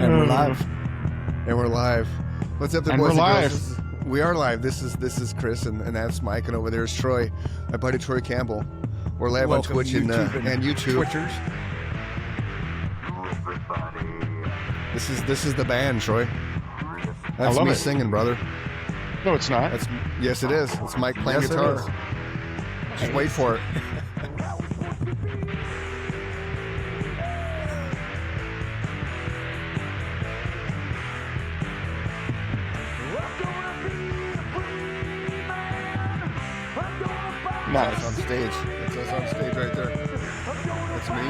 And we're live. And we're live. What's up, there, And boys we're and live. girls? We are live. This is Chris, and that's Mike, and over there is Troy, my buddy Troy Campbell. We're live Welcome, on Twitch and YouTube. Twitchers. This is the band, Troy. That's love me it. singing, brother. No, it's not. Yes, it is. It's Mike playing Yes, it guitar. is. Just wait for it. That's Nice. on stage. That's us on stage right there. That's me.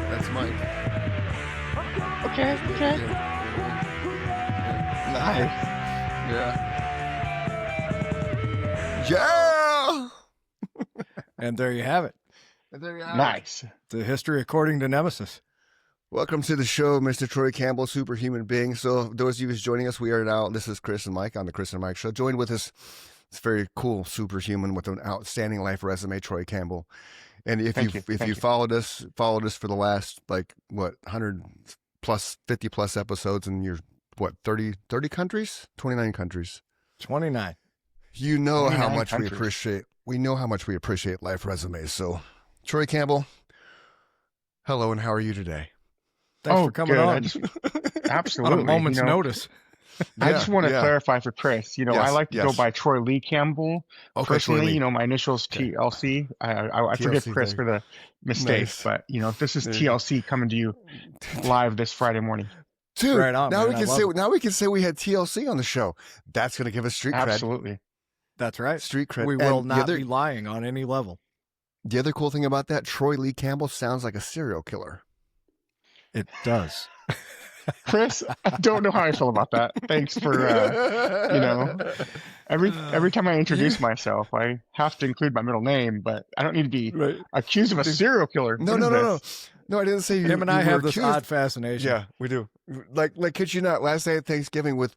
That's Mike. Okay. Nice. Yeah. And there you have it. And there you have it. Nice. The history according to Nemesis. Welcome to the show, Mr. Troy Campbell, superhuman being. So, those of you who's joining us, we are now. This is Chris and Mike on the Chris and Mike Show. Joined with us, it's very cool superhuman with an outstanding life resume, Troy Campbell. And if you followed us for the last 100 plus 50 plus episodes, and you're 30 countries, 29 countries, 29. you know how 29 much countries. we appreciate. We know how much we appreciate life resumes. So, Troy Campbell, hello, and how are you today? Thanks for coming good. on. Absolutely. On a moment's notice. I just want to Yeah. clarify for Chris. Yes, I like to go yes. by Troy Lee Campbell. Okay, Troy Personally, Lee. my initials TLC. I forgive TLC, Chris thank for the mistake, Nice. but this is There you TLC coming to you live this Friday morning. Dude, Right on, now man. we can say we had TLC on the show. That's going to give us street cred. Absolutely. That's right. Street cred. We And will the not other, be lying on any level. The other cool thing about that, Troy Lee Campbell sounds like a serial killer. It does. Chris, I don't know how I feel about that. Thanks for every time I introduce myself, I have to include my middle name, but I don't need to be accused of a serial killer. No, What is no. this? No, I didn't say you. Him and you I were have this accused. odd fascination. Yeah, we do. Like, kid you not, last day of Thanksgiving with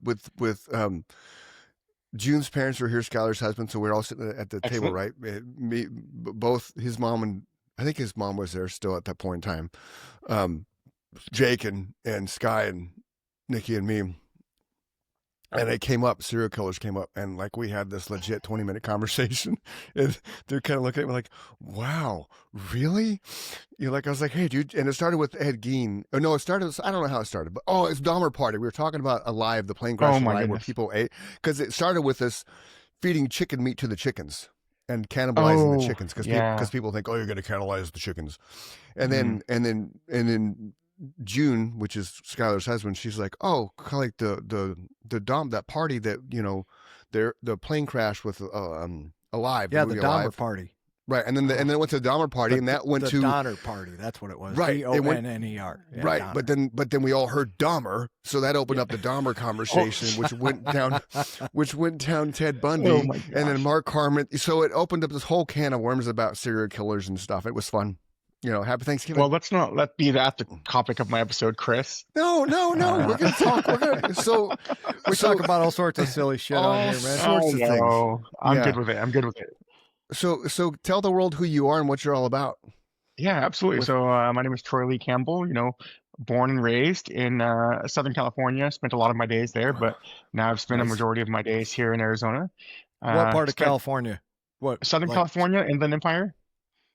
June's parents were here, Skylar's husband, so we're all sitting at the table, right? Me, both his mom and I think his mom was there still at that point in time. Jake and Sky and Nikki and me. And it came up, serial killers came up, and we had this legit 20-minute conversation. And they're kind of looking at me like, wow, really? I was like, hey, dude. And it started with Ed Gein. Oh, no, I don't know how it started, but it's Dahmer Party. We were talking about Alive, the plane crash Oh, my Alive, where goodness. people ate. Because it started with us feeding chicken meat to the chickens and cannibalizing the chickens. Because people think, you're going to cannibalize the chickens. And then June, which is Skylar's husband, she's like, like the dom, that party that the plane crash with Alive. Yeah, the Dahmer Alive. party. Right, and then it went to the Dahmer party, and that went the to Donner party. That's what it was. Right, it went- Donner. Yeah, right, Donner. but then we all heard Dahmer, so that opened up the Dahmer conversation, which went down Ted Bundy, Oh my and then gosh. Mark Harmon. So it opened up this whole can of worms about serial killers and stuff. It was fun. Happy Thanksgiving. Well, let's not let be that the topic of my episode, Chris. No. We're gonna talk. We talk about all sorts of silly shit on here, man. Sorts of things. I'm Yeah. good with it. So tell the world who you are and what you're all about. Yeah, absolutely. So my name is Troy Lee Campbell. Born and raised in Southern California. Spent a lot of my days there, but now I've spent a Nice. majority of my days here in Arizona. What part of spent California? What? Southern like- California, Inland Empire.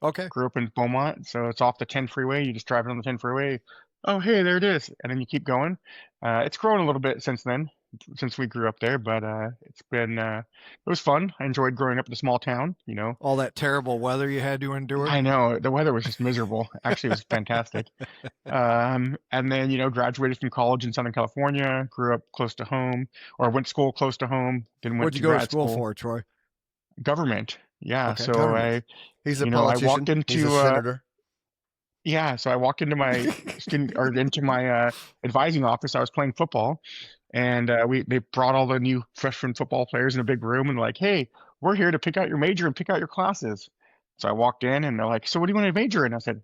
Okay. Grew up in Beaumont, so it's off the 10 freeway. You just drive it on the 10 freeway. Oh, hey, there it is. And then you keep going. It's grown a little bit since then, since we grew up there, but it's been, it was fun. I enjoyed growing up in a small town, All that terrible weather you had to endure. I know the weather was just miserable. Actually, it was fantastic. And then, graduated from college in Southern California, grew up close to home, or went to school close to home. Then went What'd you to go to grad school for, Troy? Government. Yeah. Okay, So government. He's a I politician. walked into, He's a senator. so I walked into my into my advising office. I was playing football, and they brought all the new freshman football players in a big room and like, hey, we're here to pick out your major and pick out your classes. So I walked in and they're like, so what do you want to major in? I said,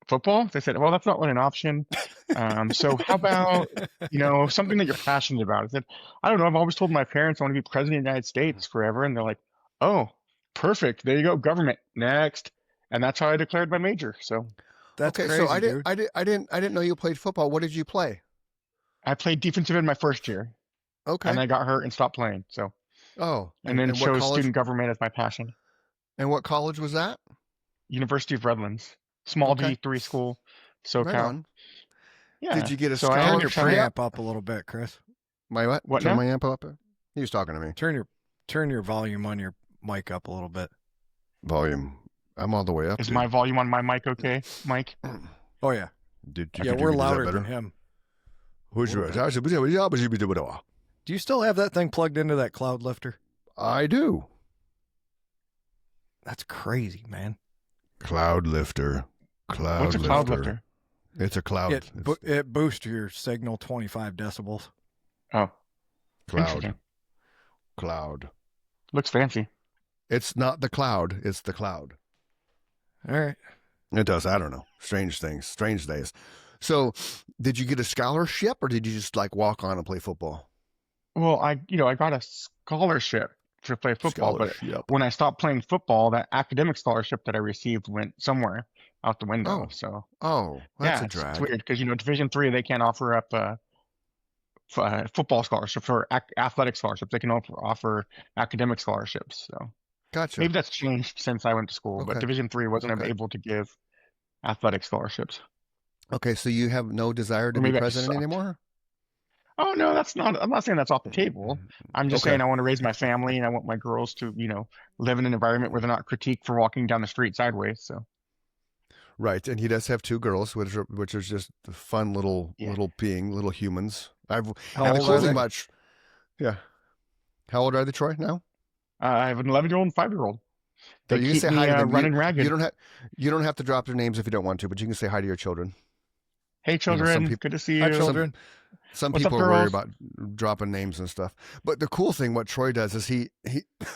football. They said, well, that's not really an option. So how about something that you're passionate about? I said, I don't know. I've always told my parents I want to be president of the United States forever, and they're like, oh, perfect. There you go. Government next. And that's how I declared my major. So That's okay. crazy, So dude. I didn't know you played football. What did you play? I played defensive end my first year, Okay. and I got hurt and stopped playing. So, Oh, and then what chose college? student government as my passion. And what college was that? University of Redlands, small Okay. D3 school, Right SoCal. on. Yeah. Did you get a So I Turn your scholarship? preamp up a little bit, Chris. My what? What Turn now? my amp up. He was talking to me. Turn your volume on your mic up a little bit. Volume. I'm all the way up. Is dude. my volume on my mic okay, Mike? Oh yeah, Did yeah, we're louder than him. Who's yours? Do Do you still have that thing plugged into that cloud lifter? I do. That's crazy, man. Cloud lifter. Cloud What's a cloud lifter? It's a cloud. It boosts your signal 25 decibels. Oh, Cloud. interesting. Cloud. Looks fancy. It's not the cloud. It's the cloud. All right. It does. I don't know. Strange things. Strange days. So, did you get a scholarship, or did you just like walk on and play football? Well, I got a scholarship to play football, but Scholarship. when I stopped playing football, that academic scholarship that I received went somewhere out the window. Oh. So Oh, that's yeah, a drag. it's weird because Division III they can't offer up football scholarships or athletic scholarships. They can offer academic scholarships. So Gotcha. maybe that's changed since I went to school, but Okay. Division III wasn't Okay. able to give athletic scholarships. Okay, so you have no desire to Or be maybe I just president sucked. anymore? Oh no, I'm not saying that's off the table. I'm just Okay. saying I want to raise my family and I want my girls to, live in an environment where they're not critiqued for walking down the street sideways. So Right, and he does have two girls, which is just fun little little humans. How And the old cool are thing they? about yeah, how old are they, Troy? Now? I have an 11-year-old and 5-year-old. They You can keep say me hi to them. running ragged. You don't have to drop their names if you don't want to, but you can say hi to your children. Hey children, peop- good to see you. Hi, children. Some What's up, people are worried girls? about dropping names and stuff. But the cool thing, what Troy does is he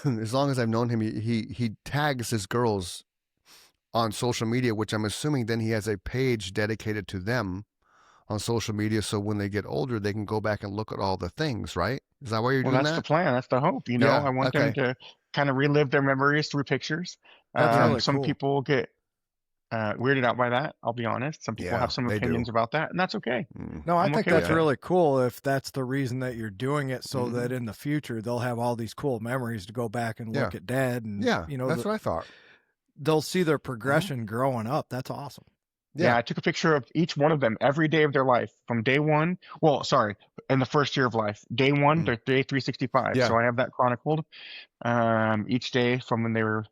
as long as I've known him, he tags his girls on social media, which I'm assuming then he has a page dedicated to them on social media. So when they get older, they can go back and look at all the things, right? Is that why you're Well, doing that's the that? plan. That's the hope. Yeah, I want them to kind of relive their memories through pictures. That's really Some cool. people get weirded out by that. I'll be honest. Some people Yeah, have some they do. opinions about that, and that's okay. No, I I'm think okay with that's that. really cool if that's the reason that you're doing it, so Mhm. that in the future they'll have all these cool memories to go back and look Yeah. at dad, and Yeah, that's what I thought. they'll see their progression growing up. That's awesome. Yeah, I took a picture of each one of them every day of their life from day one. Well, sorry, in the first year of life, day one to day 365. Yeah. So I have that chronicled each day from when they were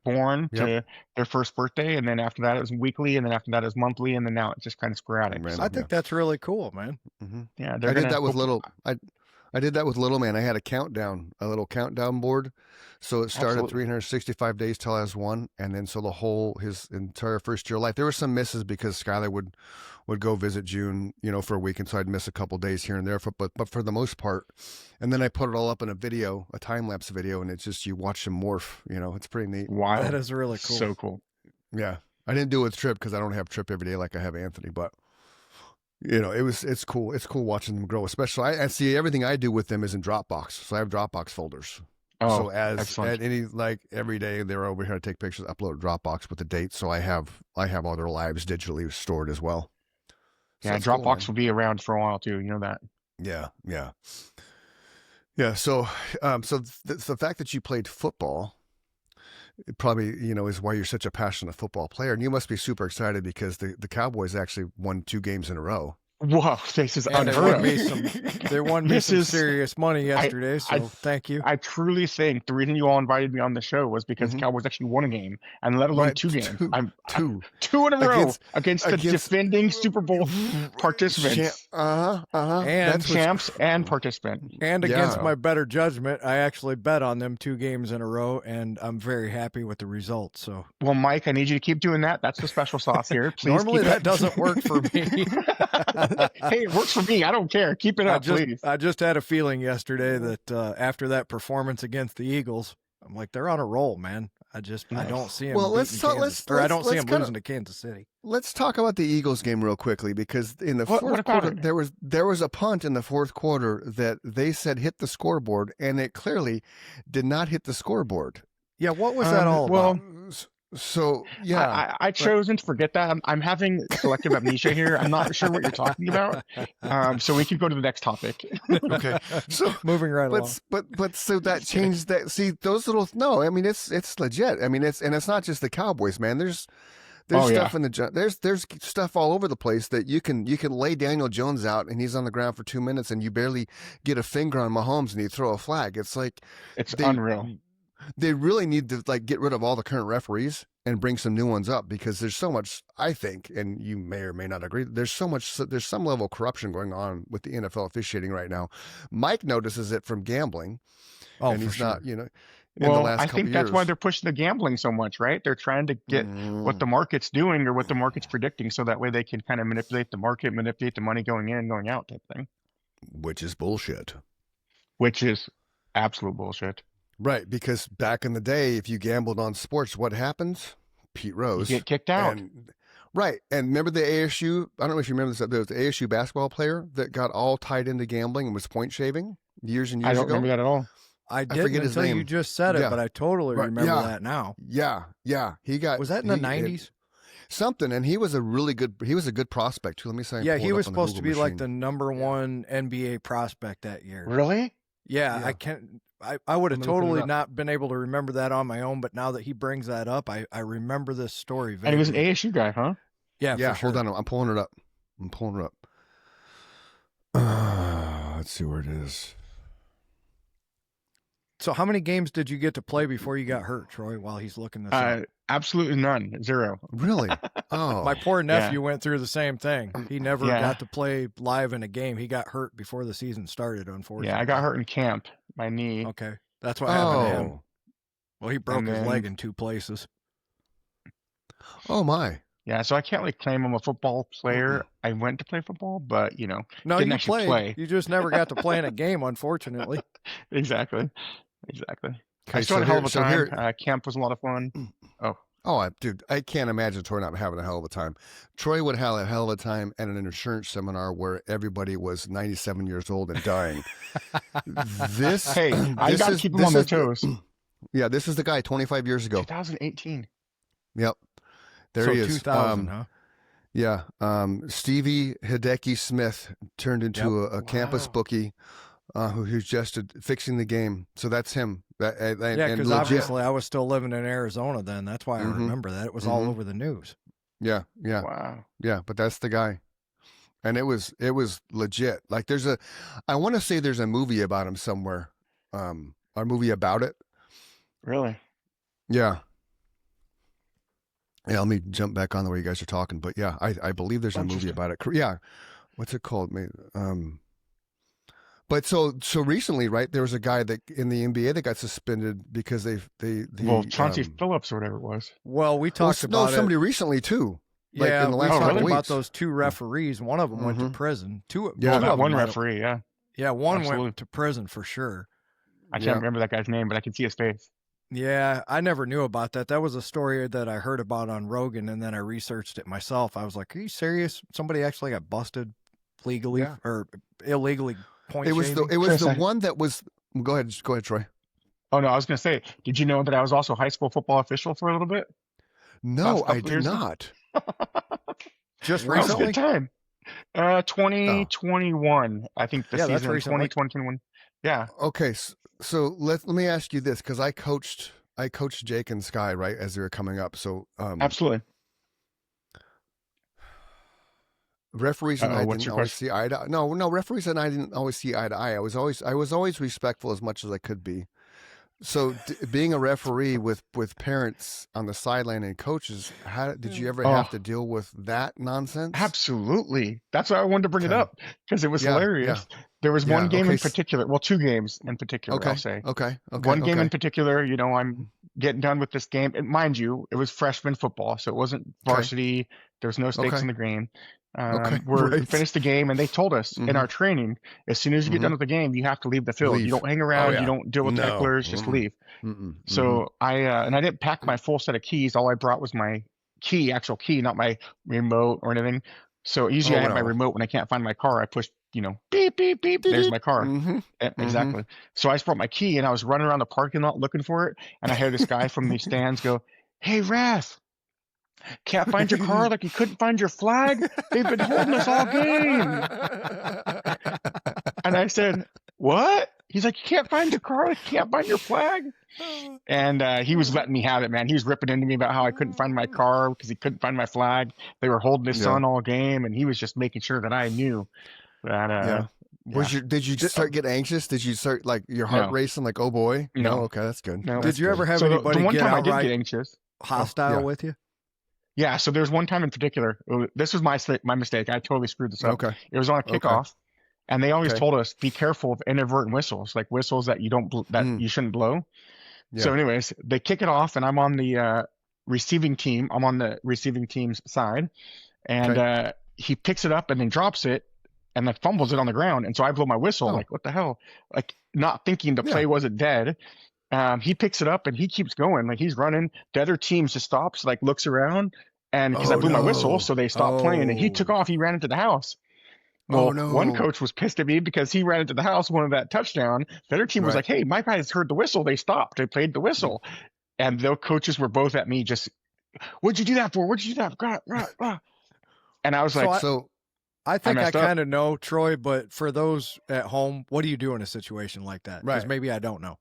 born to their first birthday. And then after that, it was weekly. And then after that, it was monthly. And then now it's just kind of sporadic. Random. So, I think that's really cool, man. Mm-hmm. yeah, I did that with little. I did that with little man. I had a little countdown board. So it started Absolutely. 365 days till I was one, and then so his entire first year of life. There were some misses because Skylar would go visit June, for a week, and so I'd miss a couple days here and there. But for the most part, and then I put it all up in a time lapse video, and it's just you watch him morph. It's pretty neat. Wow. That is really cool. So cool. Yeah, I didn't do it with Trip because I don't have Trip every day like I have Anthony, but. It's cool. It's cool watching them grow. Especially, I see everything I do with them is in Dropbox. So I have Dropbox folders. Oh, So excellent. every day they're over here to take pictures, upload Dropbox with the dates. So I have all their lives digitally stored as well. So Yeah, that's cool, Dropbox man. will be around for a while too. You know that. Yeah. So, the fact that you played football, it probably, is why you're such a passionate football player. And you must be super excited because the Cowboys actually won 2 games in a row. Whoa, this is And unheard of. they won me This some is- serious money yesterday, so thank you. I truly think the reason you all invited me on the show was because the Cowboys actually won a game, and let alone Right, 2 games. two. 2 in a row Against- against the against- defending Super Bowl participants, And That's champs and participant. And against Yeah. my better judgment, I actually bet on them 2 games in a row, and I'm very happy with the results. So Well, Mike, I need you to keep doing that. That's the special sauce here. Please normally keep that it. doesn't work for me. Hey, it works for me. I don't care. Keep it up, please. I just had a feeling yesterday that after that performance against the Eagles, I'm like, they're on a roll, man. I don't see them. Well, let's beating talk- Kansas- let's- or I don't see let's them kinda- losing to Kansas City. Let's talk about the Eagles game real quickly because in the What fourth about quarter it? there was a punt in the fourth quarter that they said hit the scoreboard, and it clearly did not hit the scoreboard. Yeah, what was that all well, about? So yeah, I chosen to forget that. I'm having selective amnesia here. I'm not sure what you're talking about. So we can go to the next topic. okay. So Moving right along. but so that changed that. See those little. No, I mean it's legit. I mean it's not just the Cowboys, man. There's stuff in the there's stuff all over the place that you can lay Daniel Jones out and he's on the ground for 2 minutes and you barely get a finger on Mahomes and you throw a flag. It's like it's unreal. They really need to like get rid of all the current referees and bring some new ones up because there's so much, I think, and you may or may not agree, there's some level of corruption going on with the NFL officiating right now. Mike notices it from gambling. And he's not, in the last I couple think that's years. why they're pushing the gambling so much, right? They're trying to get what the market's doing or what the market's predicting so that way they can kind of manipulate the market, manipulate the money going in, going out type thing. Which is bullshit. Which is absolute bullshit. Right, because back in the day, if you gambled on sports, what happens? Pete Rose. You get kicked out. Right, and remember the ASU, I don't know if you remember this, there was the ASU basketball player that got all tied into gambling and was point shaving years and years ago. I don't remember that at all. I didn't until you just said it, but I totally remember that now. Yeah. He got. Was that in the 90s? Something, and he was a good prospect too. Let me say. Yeah, he was supposed to be like the number one NBA prospect that year. Really? Yeah. I would have totally not been able to remember that on my own, but now that he brings that up, I remember this story. And he was an ASU guy, huh? Yeah, yeah. For sure. Hold on, I'm pulling it up. Let's see where it is. So how many games did you get to play before you got hurt, Troy, while he's looking this up? Absolutely none. 0. Really? Oh. My poor nephew went through the same thing. He never got to play live in a game. He got hurt before the season started, unfortunately. Yeah, I got hurt in camp. My knee. Okay. That's what happened to him. Well, he broke his leg in 2 places. Oh, my. Yeah, so I can't really claim I'm a football player. I went to play football, but, no, didn't you actually play. You just never got to play in a game, unfortunately. Exactly. Okay, I still had a hell of a time. Camp was a lot of fun. Dude, I can't imagine Troy not having a hell of a time. Troy would have a hell of a time at an insurance seminar where everybody was 97 years old and dying. I got to keep them on their toes. Yeah, this is the guy 25 years ago. 2018. Yep. There he is. 2000, huh? Yeah. Stevie Hideki Smith turned into a campus bookie who's just fixing the game. So that's him. Because obviously I was still living in Arizona then. That's why I remember that. It was all over the news. Yeah. Wow. Yeah, but that's the guy. And it was legit. Like I want to say there's a movie about him somewhere. A movie about it. Really? Yeah. Yeah, let me jump back on the way you guys are talking. But yeah, I believe there's a movie about it. Yeah. What's it called? But so recently, right? There was a guy that in the NBA that got suspended because Chauncey Phillips or whatever it was. Well, we talked about somebody recently too. Like yeah, in the last we talked couple about weeks. those 2 referees. One of them went to prison. One referee. Yeah. Yeah, one went to prison for sure. I can't remember that guy's name, but I can see his face. Yeah, I never knew about that. That was a story that I heard about on Rogan, and then I researched it myself. I was like, "Are you serious? Somebody actually got busted legally or illegally point shaving?" It was the one that was. Go ahead, Troy. Oh no, I was going to say, did you know that I was also a high school football official for a little bit? No, I did not. Just That was a recently? good time. 2021, I think the that's season recently. 2021. Yeah. Okay, so let me ask you this because I coached Jake and Sky right as they were coming up. So Absolutely. referees and I what's didn't your always question? see eye to no referees and I didn't always see eye to eye. I was always respectful as much as I could be. So being a referee with parents on the sideline and coaches, how did you ever have to deal with that nonsense? Absolutely. That's why I wanted to bring it up because it was hilarious. Yeah. There was one game in particular. Well, 2 games in particular, I'll say. Okay. One game in particular, I'm getting done with this game. And mind you, it was freshman football, so it wasn't varsity. There was no stakes in the game. We finished the game, and they told us in our training, as soon as you get done with the game, you have to leave the field. You don't hang around. You don't deal with the hecklers. Just leave. So I didn't pack my full set of keys. All I brought was my actual key, not my remote or anything. So usually I have my remote when I can't find my car. I push, beep, beep, beep. There's my car. Exactly. So I just brought my key, and I was running around the parking lot looking for it. And I heard this guy from the stands go, "Hey, ref, can't find your car like you couldn't find your flag. They've been holding us all game." And I said, "What?" He's like, "You can't find your car, like you can't find your flag." And he was letting me have it, man. He was ripping into me about how I couldn't find my car because he couldn't find my flag. They were holding his son all game, and he was just making sure that I knew that. Did you start getting anxious? Did you start like your heart racing? Like, oh boy, no. Okay, that's good. No. Did you ever have So anybody the one get time I outright did get anxious? hostile with you? Yeah. So there's one time in particular. This was my mistake. I totally screwed this up. Okay. It was on a kickoff, and they always told us be careful of inadvertent whistles, like whistles that you shouldn't blow. Yeah. So, anyways, they kick it off, and I'm on the receiving team. I'm on the receiving team's side, and he picks it up and then drops it, and then fumbles it on the ground. And so I blow my whistle, like, what the hell? Like, not thinking the play wasn't dead. He picks it up and he keeps going, like he's running. The other team just stops, like looks around, and because I blew my whistle, so they stopped playing, and he took off. He ran into the house. Well, one coach was pissed at me because he ran into the house, wanted that touchdown. The other team was like, "Hey, my guys heard the whistle. They stopped. They played the whistle." And the coaches were both at me, just, "What'd you do that for? What'd you do that for?" And I was like, I think I kind of know, Troy, but for those at home, what do you do in a situation like that? Because maybe I don't know.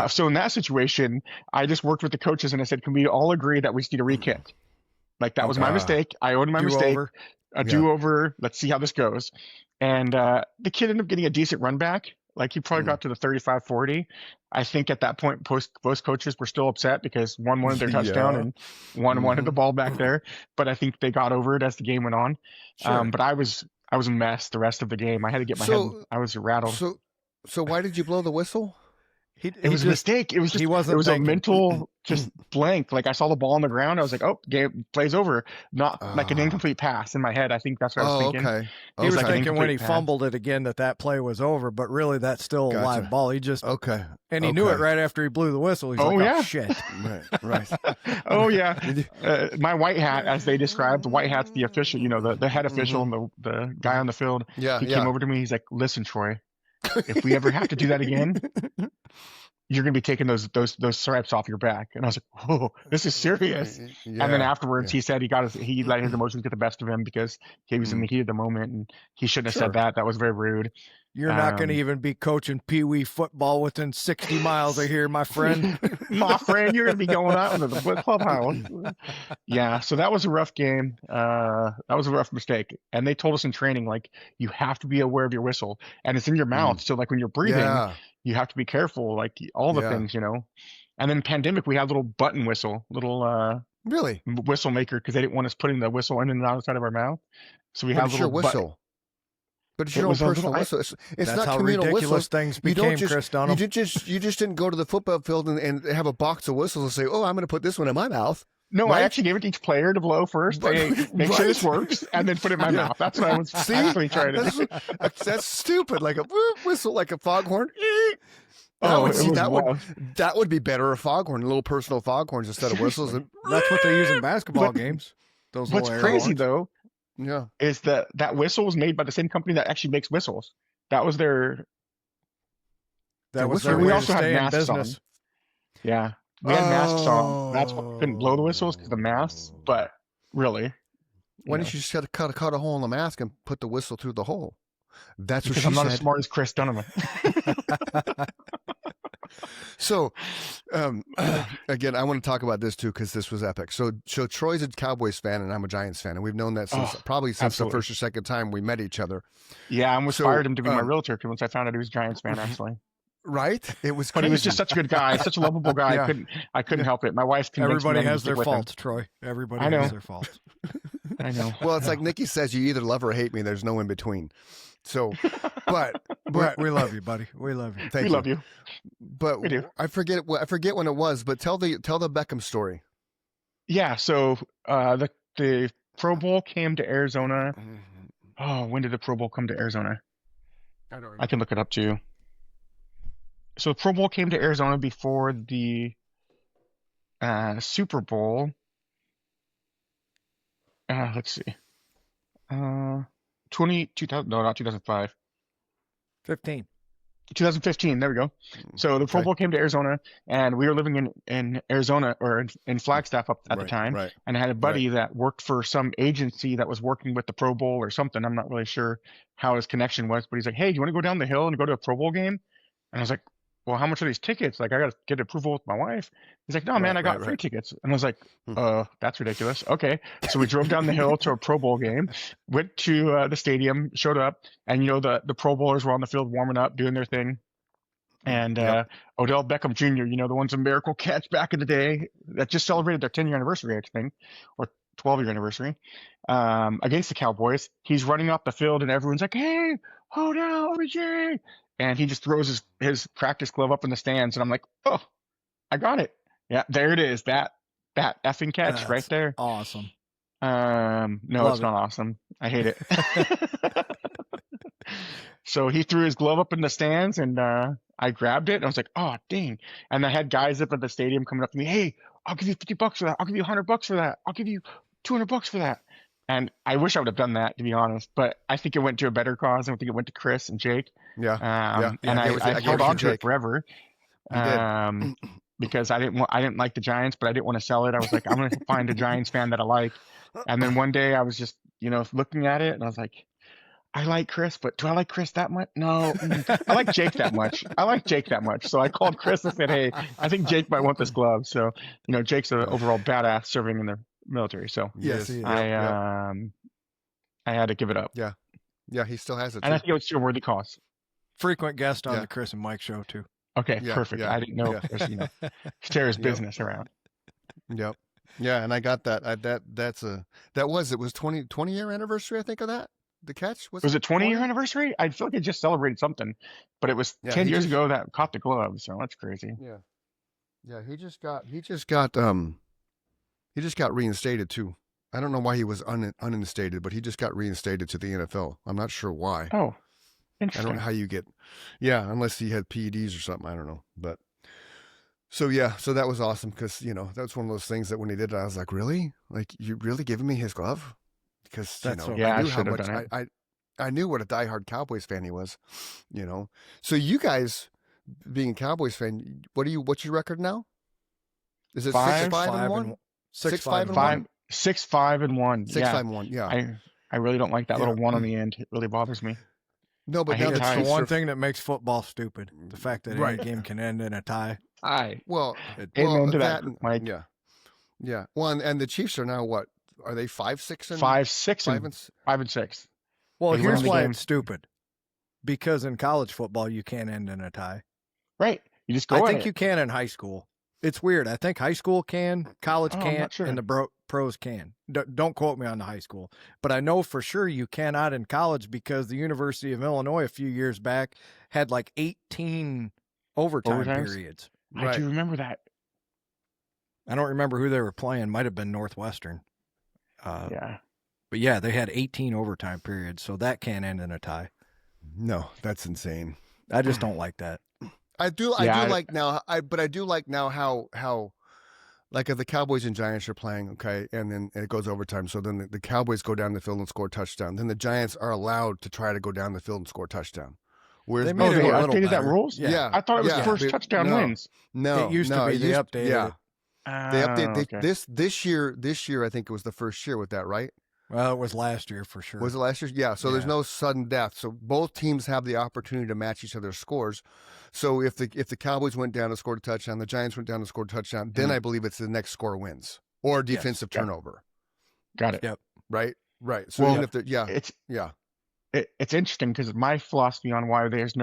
So in that situation, I just worked with the coaches and I said, "Can we all agree that we just need a re-kick?" Like, that was my mistake. I owned my mistake. A do-over. Let's see how this goes. And the kid ended up getting a decent run back. Like, he probably got to the 35-40. I think at that point, both coaches were still upset because one wanted their touchdown and one wanted the ball back there. But I think they got over it as the game went on. But I was a mess the rest of the game. I had to get my head. I was rattled. So why did you blow the whistle? It was a mistake. It was just, it was a mental just blank. Like, I saw the ball on the ground. I was like, "Oh, game plays over." Not like an incomplete pass in my head. I think that's what I was thinking. Okay. He was thinking when he fumbled it again that play was over, but really that's still a live ball. He just and he knew it right after he blew the whistle. He's like, "Oh shit!" Right. Oh yeah. My white hat, as they described, the white hat's the official. You know, the head official and the guy on the field. Yeah. He came over to me. He's like, "Listen, Troy, if we ever have to do that again, you're going to be taking those stripes off your back." And I was like, "Oh, this is serious." And then afterwards, he said he let his emotions get the best of him because he was in the heat of the moment, and he shouldn't have said that. That was very rude. You're not going to even be coaching Pee-wee football within 60 miles of here, my friend. My friend, you're going to be going out into the clubhouse. Yeah, so that was a rough game. That was a rough mistake. And they told us in training, like, you have to be aware of your whistle. And it's in your mouth. So, like, when you're breathing, you have to be careful, like, all the things, you know. And then pandemic, we had a little button whistle, really whistle maker, because they didn't want us putting the whistle in and out outside of our mouth. So we had a little whistle. But it's your own personal whistle. It's not how communal ridiculous whistles. Things became, Chris Dunham. You just didn't go to the football field and have a box of whistles and say, "Oh, I'm going to put this one in my mouth." No, I actually gave it to each player to blow first. Make sure this works, and then put it in my mouth. That's what I was actually trying to do. That's stupid. Like a whistle, like a foghorn. That would be better, a foghorn, little personal foghorns instead of whistles. That's what they use in basketball games. Those what's crazy though, is that whistle was made by the same company that actually makes whistles. That was their. That was their we way also to stay had in masks business. on. Yeah, we had masks on. That's what couldn't blow the whistles because the masks. But really, why didn't you just cut a hole in the mask and put the whistle through the hole? That's because what she I'm not said. as smart as Chris Dunham. So, again, I want to talk about this too because this was epic. So Troy's a Cowboys fan and I'm a Giants fan, and we've known that since the first or second time we met each other. Yeah, I almost fired him to be my realtor once I found out he was a Giants fan. Actually, right? It was, but he was just such a good guy, such a lovable guy. I couldn't help it. My wife convinced me. Everybody has their faults, Troy. Everybody has their faults. I know. Well, it's like Nikki says, you either love or hate me. There's no in between. So, but we love you, buddy. We love you. We love you. But we do. I forget when it was. But tell the Beckham story. Yeah. So the Pro Bowl came to Arizona. Oh, when did the Pro Bowl come to Arizona? I don't remember. I can look it up too. So the Pro Bowl came to Arizona before the Super Bowl. Let's see. 2000, no, not 2005. 15. 2015. There we go. So the Pro Bowl came to Arizona, and we were living in Arizona or in Flagstaff up at the time. Right. And I had a buddy that worked for some agency that was working with the Pro Bowl or something. I'm not really sure how his connection was, but he's like, "Hey, do you want to go down the hill and go to a Pro Bowl game?" And I was like, "Well, how much are these tickets? Like, I got to get approval with my wife." He's like, "No, man, I got free tickets." And I was like, "That's ridiculous." Okay. So we drove down the hill to a Pro Bowl game, went to the stadium, showed up, and the Pro Bowlers were on the field warming up, doing their thing. And Odell Beckham Jr., the ones in Miracle Catch back in the day that just celebrated their 10-year anniversary, I think, or 12-year anniversary, against the Cowboys. He's running off the field, and everyone's like, "Hey, Odell, OBJ!" And he just throws his practice glove up in the stands, and I'm like, "Oh, I got it. Yeah, there it is. That effing catch right there." Awesome. No, it's not awesome. I hate it. So he threw his glove up in the stands, and I grabbed it, and I was like, "Oh, dang!" And I had guys up at the stadium coming up to me, "Hey, I'll give you $50 for that. I'll give you $100 for that. I'll give you $200 for that." And I wish I would have done that, to be honest. But I think it went to a better cause. I think it went to Chris and Jake. Yeah. And I held on to it forever. You did. Because I didn't like the Giants, but I didn't want to sell it. I was like, I'm going to find a Giants fan that I like. And then one day I was just, looking at it, and I was like, I like Chris, but do I like Chris that much? No, I like Jake that much. I like Jake that much. So I called Chris and said, "Hey, I think Jake might want this glove." So, Jake's an overall badass serving in the military. So yes, I had to give it up. Yeah, he still has it. And I think it was still a worthy cause. Frequent guest on the Chris and Mike show too. Okay, perfect. I didn't know Chris, share his business around. Yep. Yeah, and I got that. It was 20-year anniversary, I think, of that. The catch was it 20-year anniversary? I feel like it just celebrated something, but it was 10 years ago that caught the glove. So that's crazy. Yeah. He just got reinstated too. I don't know why he was uninstated, but he just got reinstated to the NFL. I'm not sure why. Oh, I interesting. don't know how you get. Yeah, unless he had PEDs or something. I don't know, but. So that was awesome because that was one of those things that when he did it, I was like, really? Like, you really giving me his glove? Because I knew how much I knew what a diehard Cowboys fan he was, So you guys, being a Cowboys fan, what's your record now? Is it 6-5-1? 6-5-1. 6-5-1. 6-5-1. Yeah. I really don't like that little one on the end. It really bothers me. No, but it's the one thing that makes football stupid. The fact that any game can end in a tie. Amen to that, Mike. Yeah. Well, and the Chiefs are now what? Are they 5-6 and 5-6? Well, here's why it's stupid. Because in college football, you can't end in a tie. Right. You just go. I think you can in high school. It's weird. I think high school can, college can't, and the pros can. Don't quote me on the high school, but I know for sure you cannot in college because the University of Illinois a few years back had like 18 overtime periods. I do remember that. I don't remember who they were playing. Might have been Northwestern. But yeah, they had 18 overtime periods, so that can't end in a tie. No, that's insane. I just don't like that. I do like now how like if the Cowboys and Giants are playing, okay, and then it goes overtime, so then the Cowboys go down the field and score a touchdown. Then the Giants are allowed to try to go down the field and score a touchdown. Whereas they updated that rules? Yeah. I thought it was first touchdown wins. No. It used to be. They updated it. They updated this year. I think it was the first year with that, right? Well, it was last year for sure. Was it last year? Yeah. So there's no sudden death. So both teams have the opportunity to match each other's scores. So if the Cowboys went down and scored a touchdown, the Giants went down and scored a touchdown, then I believe it's the next score wins or defensive turnover. Got it. Yep. Right. So even if it's interesting because my philosophy on why there's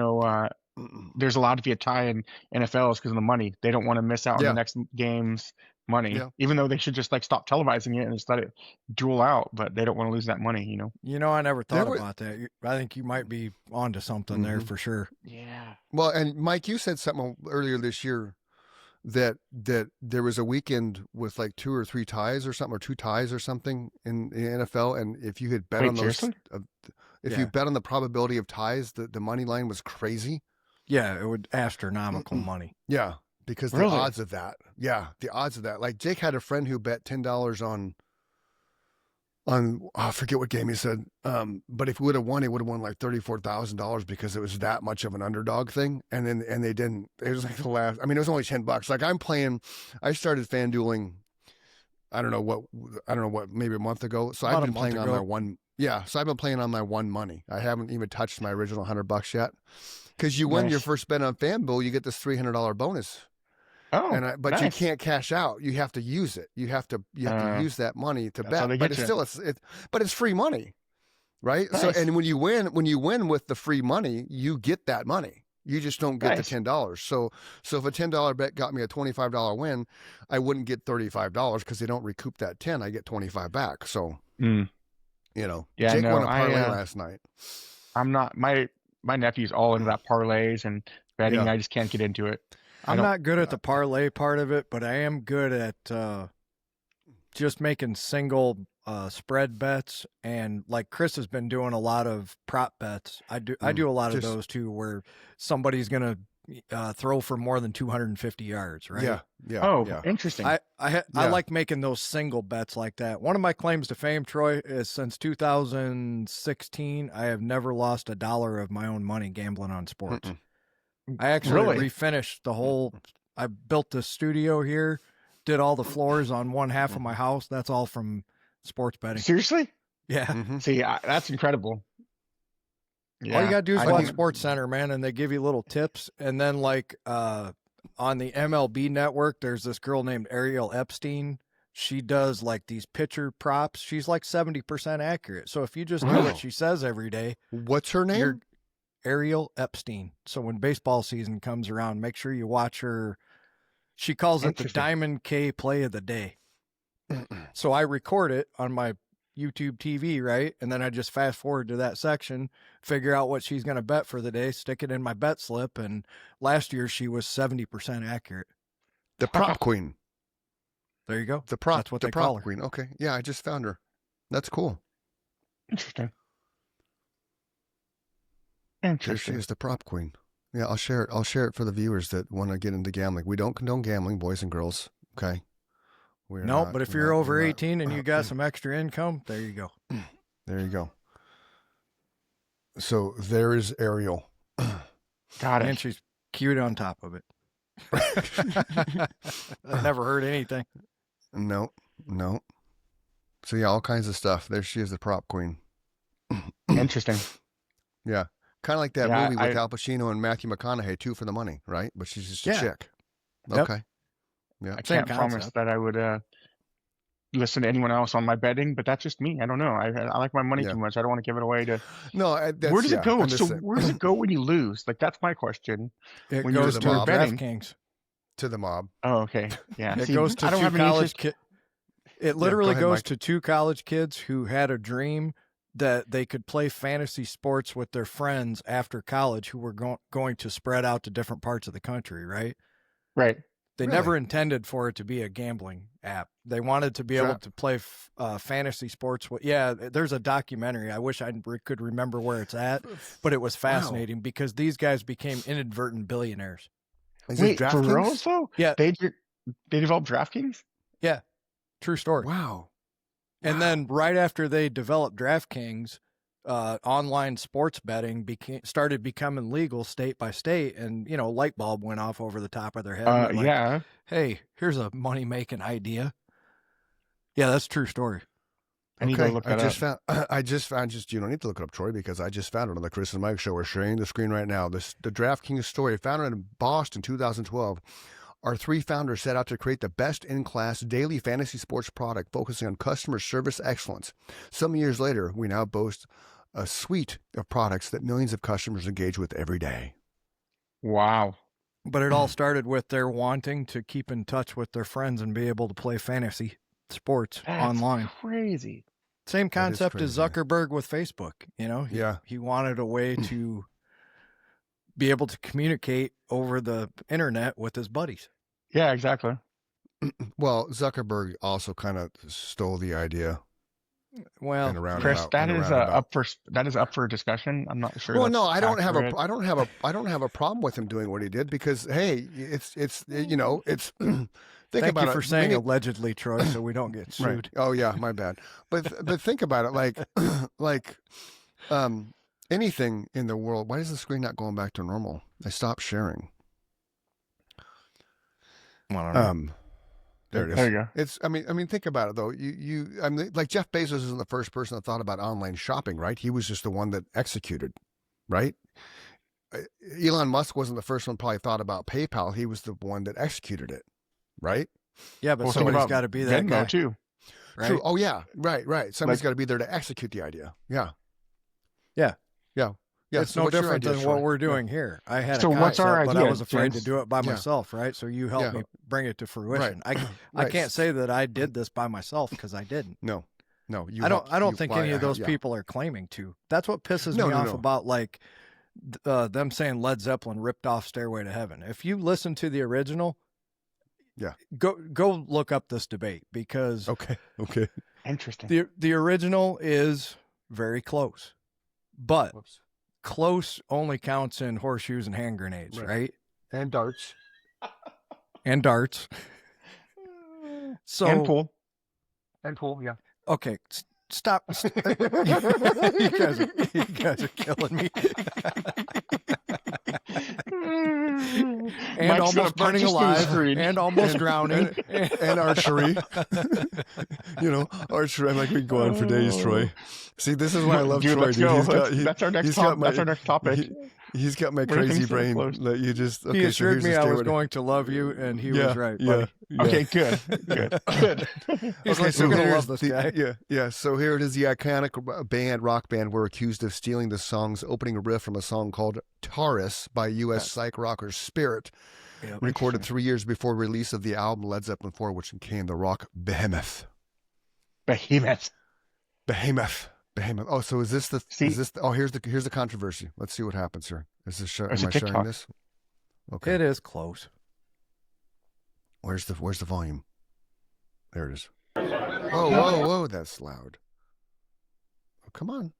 allowed to be a tie in NFL is because of the money. They don't want to miss out on the next game's money, even though they should just stop televising it and just let it duel out. But they don't want to lose that money, I never thought about that. I think you might be onto something there for sure. Yeah. Well, and Mike, you said something earlier this year that there was a weekend with like 2 or 3 ties or something, or 2 ties or something in the NFL, and if you had bet on those, if you bet on the probability of ties, the money line was crazy. Yeah, it would astronomical money. Yeah. Because the odds of that, like Jake had a friend who bet $10 I forget what game he said. But if he would have won, he would have won like $34,000 because it was that much of an underdog thing. And they didn't. It was like the last. I mean, it was only $10. Like I started FanDueling. I don't know what, maybe a month ago. So I've been playing on my one. Yeah. So I've been playing on my one money. I haven't even touched my original $100 yet. Because you win your first bet on FanDuel, you get this $300 bonus. Oh, but nice. you can't cash out. You have to use it. You have to use that money to bet. But it's still but it's free money, right? Nice. So and when you win with the free money, you get that money. You just don't get the $10. So if a $10 bet got me a $25 win, I wouldn't get $35 because they don't recoup that 10. I get 25 back. So Jake won a parlay last night. I'm not my nephew's all into that parlays and betting. I just can't get into it. I'm not good at the parlay part of it, but I am good at just making single spread bets. And like Chris has been doing a lot of prop bets. I do a lot of those too, where somebody's going to throw for more than 250 yards, right? Yeah. Interesting. I like making those single bets like that. One of my claims to fame, Troy, is since 2016, I have never lost $1 of my own money gambling on sports. I actually refinished the whole. I built the studio here, did all the floors on one half of my house. That's all from sports betting. Seriously? Yeah. Mm-hmm. See, that's incredible. Yeah. All you gotta do is watch Sports Center, man, and they give you little tips. And then, like on the MLB network, there's this girl named Ariel Epstein. She does like these pitcher props. She's like 70% accurate. So if you just do what she says every day, what's her name? Ariel Epstein. So when baseball season comes around, make sure you watch her. She calls it the Diamond K play of the day. So I record it on my YouTube TV, right? And then I just fast forward to that section, figure out what she's going to bet for the day, stick it in my bet slip. And last year she was 70% accurate. The prop queen. There you go. That's what they call her. Queen. Okay. Yeah, I just found her. That's cool. Interesting. There she is, the prop queen. Yeah, I'll share it. I'll share it for the viewers that want to get into gambling. We don't condone gambling, boys and girls. Okay. But if you're over 18 and you got some extra income, there you go. There you go. So there is Ariel. Got it. And she's cute on top of it. I never heard anything. No. So yeah, all kinds of stuff. There she is, the prop queen. Interesting. Yeah. Kind of like that movie with Al Pacino and Matthew McConaughey, Two for the Money, right? But she's just a chick. Yep. Okay. Yeah. I can't promise that I would listen to anyone else on my betting, but that's just me. I don't know. I like my money too much. I don't want to give it away to. No, where does it go? So where does it go when you lose? Like that's my question. It goes to DraftKings. To the mob. Oh, okay. Yeah. It goes to two college kids. It literally goes to two college kids who had a dream that they could play fantasy sports with their friends after college who were going to spread out to different parts of the country, right? Right. They never intended for it to be a gambling app. They wanted to be able to play fantasy sports. There's a documentary. I wish I could remember where it's at, but it was fascinating because these guys became inadvertent billionaires. Wait, for real though? Yeah. They developed DraftKings? Yeah. True story. Wow. And then right after they developed DraftKings, online sports betting started becoming legal state by state, and light bulb went off over the top of their head. Hey, here's a money making idea. Yeah, that's a true story. I need to look that up. I just found you don't need to look it up, Troy, because I just found it on the Chris and Mike show. We're sharing the screen right now. The DraftKings story, founded in Boston, 2012. Our three founders set out to create the best-in-class daily fantasy sports product, focusing on customer service excellence. Some years later, we now boast a suite of products that millions of customers engage with every day. Wow. But it all started with their wanting to keep in touch with their friends and be able to play fantasy sports online. Crazy. Same concept as Zuckerberg with Facebook. He wanted a way to be able to communicate over the internet with his buddies. Yeah, exactly. Well, Zuckerberg also kind of stole the idea. Well, Chris, that is up for discussion. I'm not sure. Well, no, I don't have a problem with him doing what he did because hey, it's Thank you for saying allegedly, Troy, so we don't get sued. Right. Oh yeah, my bad. But think about it, like anything in the world. Why is the screen not going back to normal? I stopped sharing. I don't know. There it is. There you go. It's. I mean, think about it though. I mean, like Jeff Bezos isn't the first person that thought about online shopping, right? He was just the one that executed, right? Elon Musk wasn't the first one probably thought about PayPal. He was the one that executed it, right? Yeah, but somebody's got to be that Venmo guy too. Right? True. Oh yeah, right. Somebody's got to be there to execute the idea. Yeah. It's so no what's your different idea, than Troy? what we're doing here. I had So a what's our concept, but I idea, was afraid James? to do it by Yeah. myself, right? So you helped me bring it to fruition. I Right. can't say that I did this by myself because I didn't. No. I don't think any of those people are claiming to. That's what pisses me off about like them saying Led Zeppelin ripped off Stairway to Heaven. If you listen to the original, go look up this debate because okay. Interesting. The original is very close, but close only counts in horseshoes and hand grenades, right? And darts. And darts. So and pool, yeah. Okay, stop. You guys are killing me. And Mike's almost burning alive, and almost drowning, and archery. Archery. I'm like, we can go on for days, Troy. See, this is why I love Troy. Dude. That's our next topic. He's got my crazy brain that you just. Okay, he assured me I was going to love you, and he was right. Yeah. Okay, good. He's like, you're gonna love this guy. Yeah. So here it is. The iconic rock band were accused of stealing the song's opening riff from a song called "Taurus" by U.S. psych rocker Spirit, recorded 3 years before release of the album Led Zeppelin 4, which became the rock behemoth. Oh, so is this here's the controversy. Let's see what happens here. Is this am I sharing this? Okay. It is close. Where's the volume? There it is. Whoa, that's loud. Oh, come on.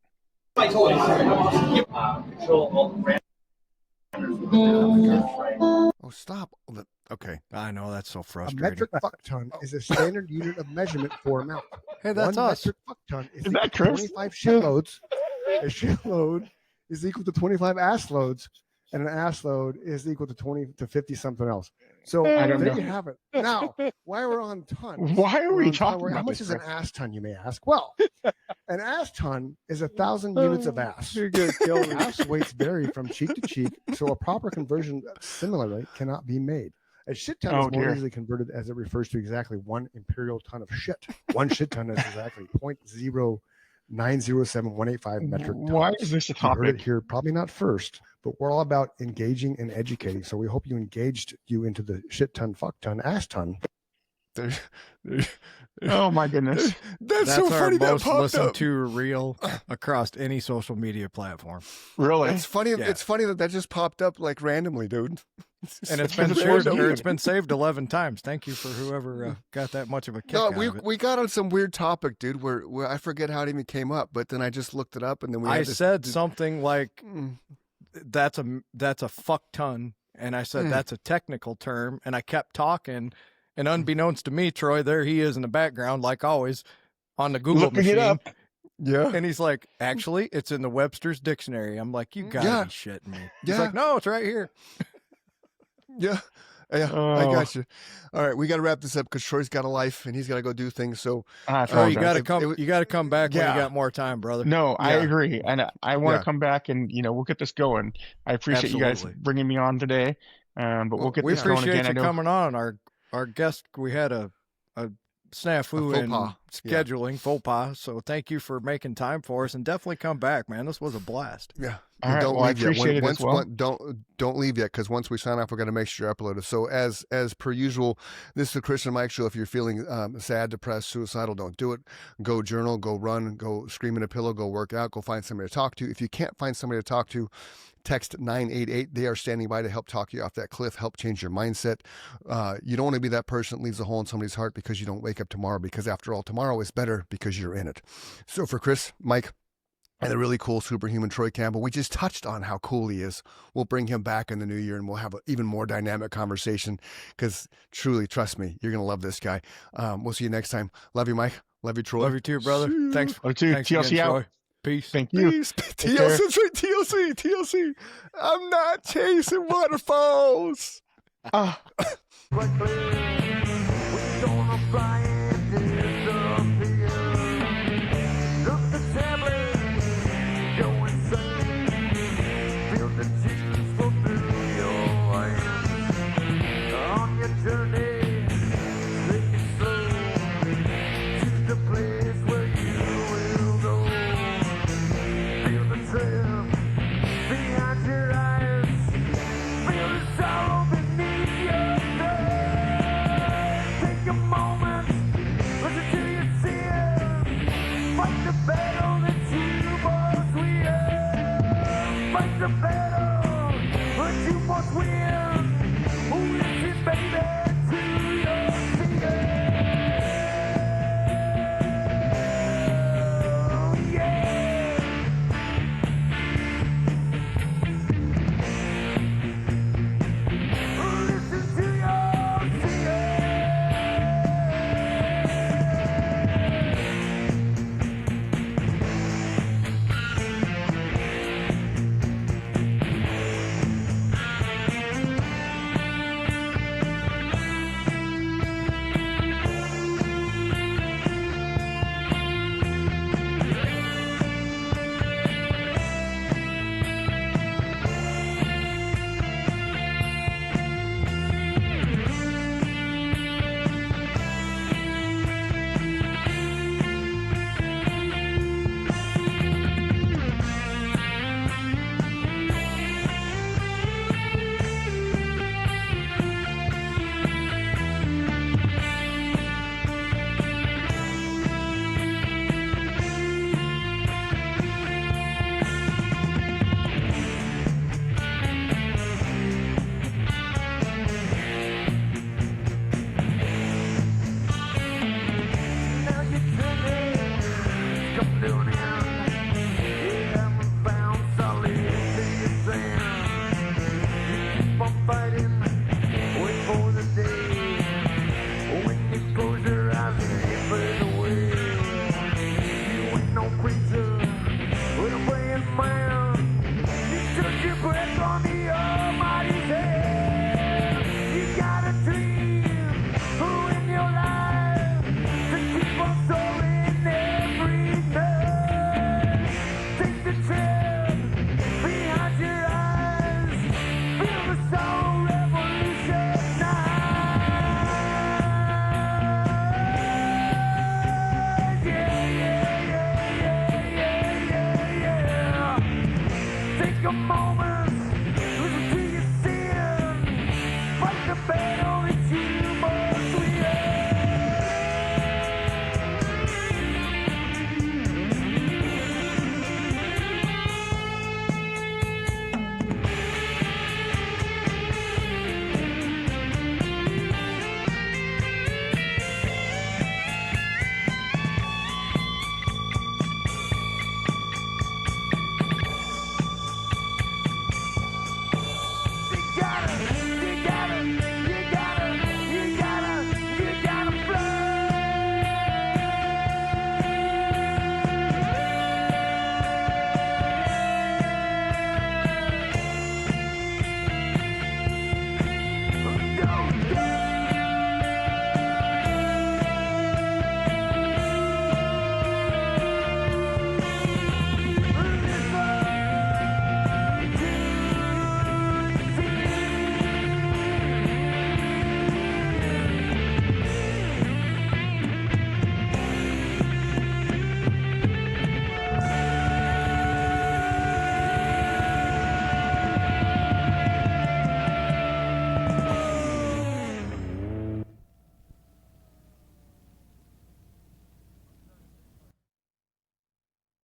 Oh, stop. Okay. I know that's so A frustrating. metric fuck ton is a standard unit of measurement for amount. Hey, that's One us. metric fuck ton is Is that equal to Chris? 25 shitloads. A shitload is equal to 25 ass loads, and an ass load is equal to 20 to 50 something else. So I don't there know. you have it. Now, why we're on tons? Why are we're we on talking ton, about How much this, is an Chris? ass ton, you may ask? Well, an ass ton is 1,000 units of ass. You're gonna kill me. Ass weights vary from cheek to cheek, so a proper conversion similarly cannot be made. A shit ton is more easily converted as it refers to exactly 1 imperial ton of shit. 1 shit ton is exactly 0.0907185 metric tons. Why is this a You heard it topic? here, probably not first, but we're all about engaging and educating. So we hope you engaged you into the shit ton, fuck ton, ass ton. Oh my goodness. That's That's so our funny that most popped listened up. to reel across any social media platform. Really? It's funny. Yeah. It's funny that just popped up like randomly, dude. And it's been been shared, shared, or it's been saved 11 times. Thank you for whoever got that much of a kick No, out of it. we got on some weird topic, dude. Where I forget how it even came up, but then I just looked it up, and then I said something like, Mm. that's a fuck ton. And I said, that's a technical term. And I kept talking. And unbeknownst to me, Troy, there he is in the background, like always, on the Google Looking machine. it up. Yeah. And he's like, actually, it's in the Webster's dictionary. I'm like, you gotta be shitting me. He's Yeah. like, no, it's right here. Yeah. I got you. All right, we got to wrap this up because Troy's got a life and he's got to go do things. So, Troy, you gotta If- come. it- You gotta come back when Yeah. you got more time, brother. No, I Yeah. agree. And I want to Yeah. come back and, we'll get this going. I appreciate you guys Absolutely. bringing me on today. But we'll get We this going appreciate again. you coming on. Our guest, we had a snafu faux in pas. scheduling, faux pas. So thank you for making time for us, and definitely come back, man. This was a blast. Yeah. All right, Don't well, I leave yet. appreciate it as well. Don't leave yet because once we sign off, we're going to make sure you're uploaded. So as per usual, this is the Christian Mike Show. If you're feeling sad, depressed, suicidal, don't do it. Go journal, go run, go scream in a pillow, go work out, go find somebody to talk to. If you can't find somebody to talk to, text 988. They are standing by to help talk you off that cliff, help change your mindset. You don't want to be that person that leaves a hole in somebody's heart because you don't wake up tomorrow, because after all, tomorrow is better because you're in it. So for Chris, Mike, and the really cool superhuman Troy Campbell. We just touched on how cool he is. We'll bring him back in the new year, and we'll have an even more dynamic conversation because truly, trust me, you're going to love this guy. We'll see you next time. Love you, Mike. Love you, Troy. Love you too, brother. Thanks. Thanks TLC again, out. Troy. Peace. Thank you. Peace. TLC. I'm not chasing waterfalls. Fight the bad.